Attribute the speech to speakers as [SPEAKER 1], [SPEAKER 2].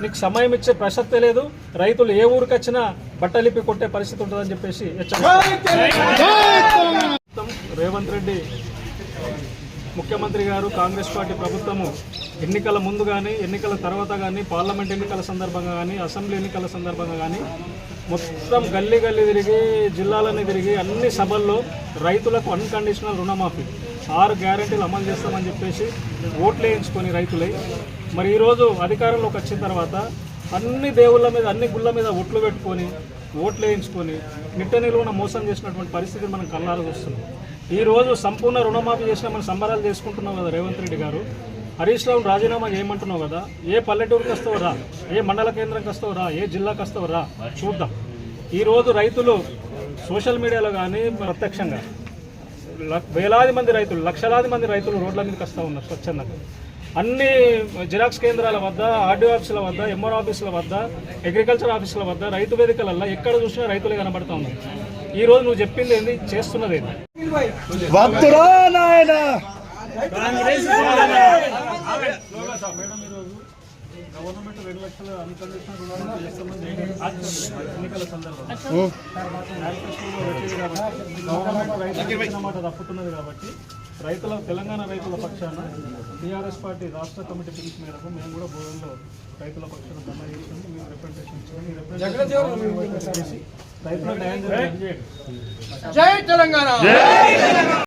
[SPEAKER 1] నీకు సమయం ఇచ్చే ప్రసక్తే లేదు. రైతులు ఏ ఊరికి వచ్చినా బట్టలిప్పి కొట్టే పరిస్థితి ఉంటుందని చెప్పేసి రేవంత్ రెడ్డి ముఖ్యమంత్రి గారు, కాంగ్రెస్ పార్టీ ప్రభుత్వము ఎన్నికల ముందు కానీ, ఎన్నికల తర్వాత కానీ, పార్లమెంట్ ఎన్నికల సందర్భంగా కానీ, అసెంబ్లీ ఎన్నికల సందర్భంగా కానీ మొత్తం గల్లీ తిరిగి, జిల్లాలని తిరిగి అన్ని సభల్లో రైతులకు అన్కండిషనల్ రుణమాఫీ 6 గ్యారెంటీలు అమలు చేస్తామని చెప్పేసి ఓట్లు వేయించుకొని రైతులై మరి ఈరోజు అధికారంలోకి వచ్చిన తర్వాత అన్ని దేవుళ్ళ మీద, అన్ని గుళ్ళ మీద ఒట్లు పెట్టుకొని ఓట్లు వేయించుకొని నిట్ట నిలువున మోసం చేసినటువంటి పరిస్థితిని మనం కళ్ళారా చూస్తున్నాం. ఈరోజు సంపూర్ణ రుణమాఫీ చేసిన మనం సంబరాలు చేసుకుంటున్నాం కదా రేవంత్ రెడ్డి గారు. హరీష్ రావు రాజీనామా చేయమంటున్నావు కదా, ఏ పల్లెటూరుకి వస్తావు రా, ఏ మండల కేంద్రంకి వస్తావు రా, ఏ జిల్లాకి వస్తావు రా, చూద్దాం. ఈరోజు రైతులు సోషల్ మీడియాలో కానీ ప్రత్యక్షంగా వేలాది మంది రైతులు, లక్షలాది మంది రైతులు రోడ్ల మీదకి వస్తూ ఉన్నారు స్వచ్ఛందంగా. అన్ని జిరాక్స్ కేంద్రాల వద్ద, ఆర్డీఓ ఆఫీసుల వద్ద, ఎంఆర్ ఆఫీసుల వద్ద, అగ్రికల్చర్ ఆఫీసుల వద్ద, రైతు వేదికలల్లో ఎక్కడ చూసినా రైతులే కనబడతా ఉన్నారు. ఈరోజు నువ్వు చెప్పింది ఏంది, చేస్తున్నది ఏంది? గవర్నమెంట్ 2 లక్షల అన్కండిషనల్ రుణాలు చేస్తామని ఎన్నికల సందర్భంగా గవర్నమెంట్ రైతుల మాట తప్పుతున్నది కాబట్టి తెలంగాణ రైతుల పక్షాన టీఆర్ఎస్ పార్టీ రాష్ట్ర కమిటీ పిలుపు మేరకు మేము కూడా భోజనంలో రైతుల పక్షాన ధర్నా చేసి మేము రిప్రజెంటేషన్ ఇచ్చాము. రైతుల న్యాయం చేయండి. జై తెలంగాణ.